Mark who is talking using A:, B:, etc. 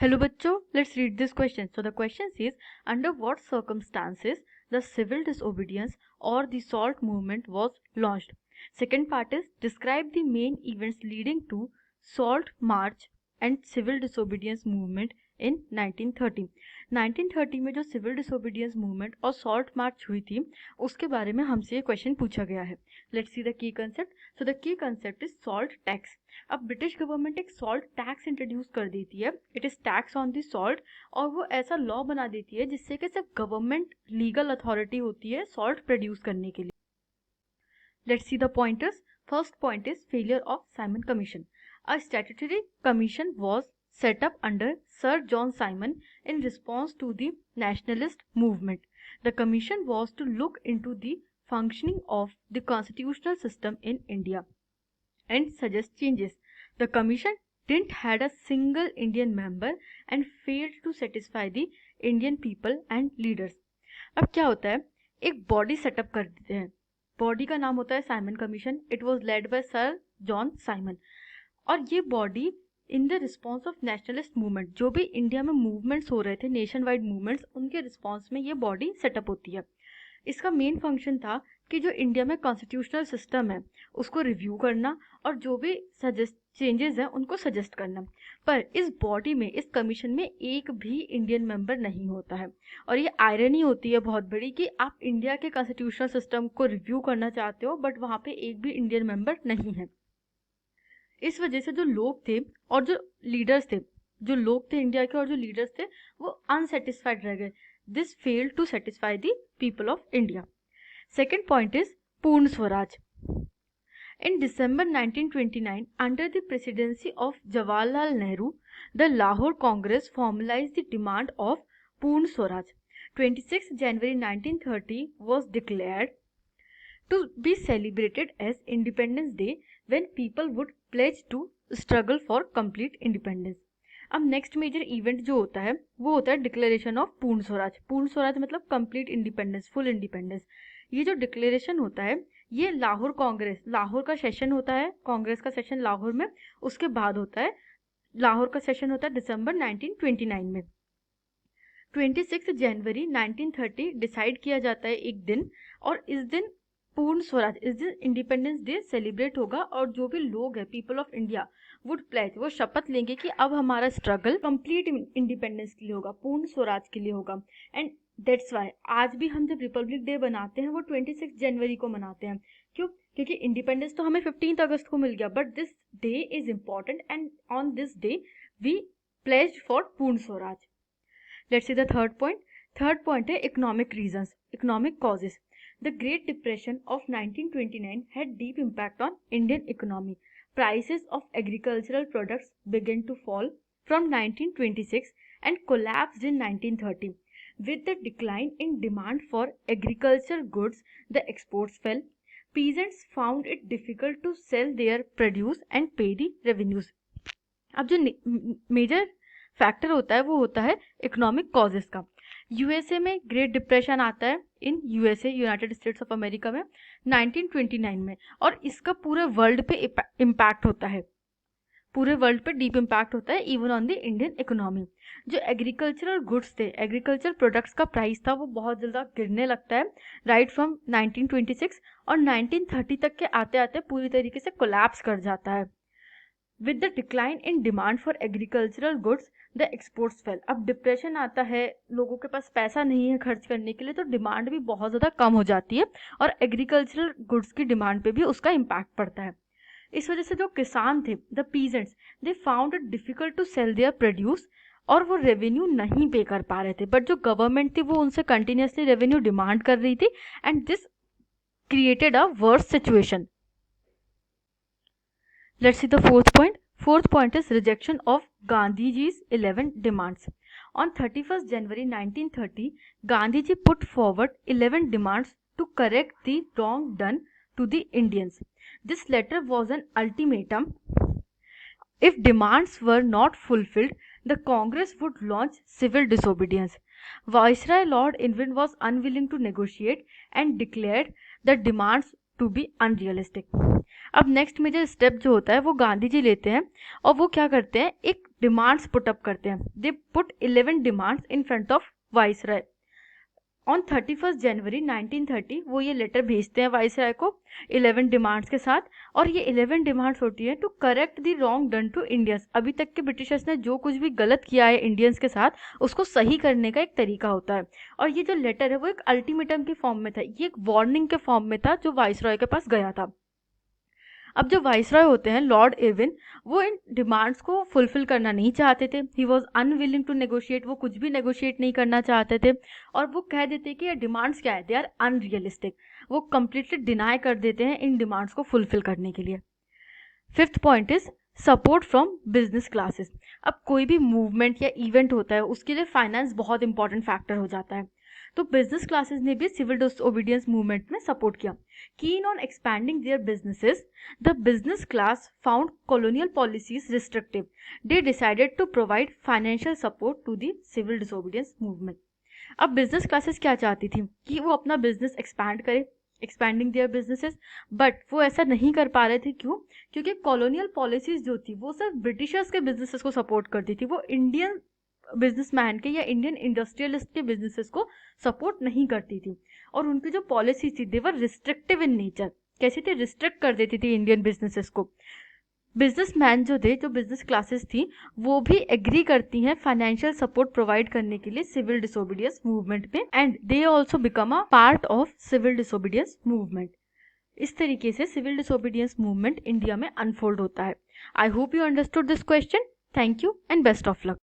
A: Hello bachcho, let's read this question. So the question says, under what circumstances the civil disobedience or the SALT movement was launched? Second part is, describe the main events leading to SALT march and civil disobedience movement in 1930. 1930 में जो civil disobedience movement और salt march हुई थी उसके बारे में हमसे ये क्वेश्चन पूछा गया है. Let's see the key concept. So the key concept is salt tax. अब ब्रिटिश गवर्नमेंट एक सॉल्ट टैक्स इंट्रोड्यूस कर देती है. It is tax on the salt और वो ऐसा लॉ बना देती है जिससे कि सिर्फ गवर्नमेंट लीगल अथॉरिटी होती है सॉल्ट प्रोड्यूस करने के लिए. Let's see the pointers. First point is failure of Simon commission. A statutory commission was set up under Sir John Simon in response to the nationalist movement. The commission was to look into the functioning of the constitutional system in India and suggest changes. The commission didn't had a single Indian member and failed to satisfy the Indian people and leaders. अब क्या होता है, एक body setup कर देते हैं. Body का नाम होता है Simon commission. It was led by sir John Simon. और ये body in the response of nationalist movement, जो भी इंडिया में मूवमेंट्स हो रहे थे, नेशन वाइड मूवमेंट्स, उनके रिस्पॉन्स में ये बॉडी सेटअप होती है. इसका मेन फंक्शन था कि जो इंडिया में कॉन्स्टिट्यूशनल सिस्टम है उसको रिव्यू करना और जो भी चेंजेस हैं उनको सजेस्ट करना. पर इस बॉडी में, इस कमीशन में एक भी इंडियन मेंबर नहीं होता है. और ये आयरनी होती है बहुत बड़ी कि आप इंडिया के कॉन्स्टिट्यूशनल सिस्टम को रिव्यू करना चाहते हो बट वहाँ पे एक भी इंडियन मेंबर नहीं है. इस वजह से जो लोग थे और जो लीडर्स थे, जो लोग थे इंडिया के और जो लीडर्स थे, वो अनसेटिस्फाइड रह गए. This failed to satisfy the people of India. Second point is Purna Swaraj. In December 1929, under the presidency of Jawaharlal Nehru, the Lahore Congress formalized the demand of Purn Swaraj. 26 January 1930 was declared to be celebrated as Independence Day when people would pledge to struggle for complete independence. अब next major event जो होता है वो होता है declaration of पूर्ण स्वराज. पूर्ण स्वराज मतलब कंप्लीट इंडिपेंडेंस, फुल इंडिपेंडेंस. ये जो डिक्लेरेशन होता है ये लाहौर कांग्रेस, लाहौर का सेशन होता है, कांग्रेस का सेशन लाहौर में, उसके बाद होता है लाहौर का सेशन होता है दिसंबर 1929 में. 26 जनवरी 1930 डिसाइड किया जाता है एक दिन, और इस दिन पूर्ण स्वराज, इस दिन इंडिपेंडेंस डे सेलिब्रेट होगा. और जो भी लोग हैं, people of India would pledge, वो शपथ लेंगे कि अब हमारा स्ट्रगल कंप्लीट इंडिपेंडेंस के लिए होगा, पूर्ण स्वराज के लिए होगा. एंड दैट्स वाई आज भी हम जब रिपब्लिक डे बनाते हैं वो 26 जनवरी को मनाते हैं. क्यों? क्योंकि इंडिपेंडेंस तो हमें 15 अगस्त को मिल गया, but this day is important and on this day we pledged for Purna Swaraj. Let's see the third point. Third point है economic reasons, economic causes. The Great Depression of 1929 had deep impact on Indian economy. Prices of agricultural products began to fall from 1926 and collapsed in 1930. With the decline in demand for agricultural goods, the exports fell. Peasants found it difficult to sell their produce and pay the revenues. अब जो major factor होता है वो होता है economic causes का. USA में great depression आता है, in USA, United states of America में 1929 में, और इसका पूरे वर्ल्ड पे इम्पैक्ट होता है, पूरे वर्ल्ड पे डीप इम्पैक्ट होता है, even on the Indian economy. जो एग्रीकल्चरल गुड्स थे, एग्रीकल्चर प्रोडक्ट्स का प्राइस था वो बहुत ज़्यादा गिरने लगता है राइट फ्रॉम 1926, और 1930 तक के आते आते पूरी तरीके से कोलैप्स कर जाता है. With the decline in demand for agricultural goods the exports fail. अब डिप्रेशन आता है, लोगों के पास पैसा नहीं है खर्च करने के लिए, तो डिमांड भी बहुत ज़्यादा कम हो जाती है और एग्रीकल्चरल गुड्स की डिमांड पे भी उसका इम्पैक्ट पड़ता है. इस वजह से जो किसान थे, the peasants, they found it difficult to sell their produce, और वो रेवेन्यू नहीं पे कर पा रहे थे. बट जो गवर्नमेंट थी वो उनसे कंटिन्यूसली रेवेन्यू डिमांड कर रही थी, and this created a verse situation. Let's see the fourth point. Fourth point is rejection of Gandhiji's 11 demands. On 31st January 1930, Gandhiji put forward 11 demands to correct the wrong done to the Indians. This letter was an ultimatum. If demands were not fulfilled, the Congress would launch civil disobedience. Viceroy Lord Irwin was unwilling to negotiate and declared the demands to be unrealistic. अब next major step जो होता है वो गांधी जी लेते हैं और वो क्या करते हैं, एक डिमांड्स पुटअप करते हैं। They put 11 demands in front of viceroy. On 31 जनवरी 1930 वो ये लेटर भेजते हैं वाइसराय को 11 डिमांड्स के साथ, और ये 11 डिमांड्स होती है to correct the wrong done to Indians. अभी तक के ब्रिटिशर्स ने जो कुछ भी गलत किया है इंडियंस के साथ, उसको सही करने का एक तरीका होता है। और ये जो लेटर है वो एक अल्टीमेटम के फॉर्म में था, ये एक वार्निंग के फॉर्म में था जो वाइसराय के पास गया था। अब जो वाइसराय होते हैं लॉर्ड एविन, वो इन डिमांड्स को फुलफिल करना नहीं चाहते थे। He was unwilling to negotiate, वो कुछ भी नेगोशिएट नहीं करना चाहते थे, और वो कह देते कि ये डिमांड्स क्या है, दे आर अनरियलिस्टिक। वो कंप्लीटली डिनाई कर देते हैं इन डिमांड्स को फुलफिल करने के लिए। Fifth point is support from business classes. अब कोई भी मूवमेंट या इवेंट होता है उसके लिए फाइनेंस बहुत इंपॉर्टेंट फैक्टर हो जाता है, तो बिजनेस क्लासेस ने भी सिविल डिसओबीडियंस मूवमेंट में सपोर्ट किया। Keen on expanding their businesses, the business class found colonial policies restrictive. They decided to provide financial support to the civil disobedience movement. अब business classes क्या चाहती थी कि वो अपना बिजनेस एक्सपैंड करे, एक्सपैंडिंग देयर बिजनेसेस, बट वो ऐसा नहीं कर पा रहे थे। क्यों? क्योंकि कॉलोनियल पॉलिसीज जो थी वो सिर्फ ब्रिटिशर्स के बिजनेसेस को सपोर्ट करती थी, वो इंडियन बिजनेसमैन के या इंडियन इंडस्ट्रियलिस्ट के बिजनेसेस को सपोर्ट नहीं करती थी। और उनकी जो पॉलिसी थी दे वर रिस्ट्रिक्टिव इन नेचर। कैसी थी? रिस्ट्रिक्ट कर देती थी इंडियन बिजनेसेस को। बिजनेसमैन जो थे, जो बिजनेस क्लासेस थी, वो भी एग्री करती हैं फाइनेंशियल सपोर्ट प्रोवाइड करने के लिए सिविल डिसोबीडियंस मूवमेंट में, and they also become a part of civil disobedience movement. इस तरीके से सिविल डिसोबीडियंस मूवमेंट इंडिया में अनफोल्ड होता है। I hope you understood this question. Thank you and best of luck.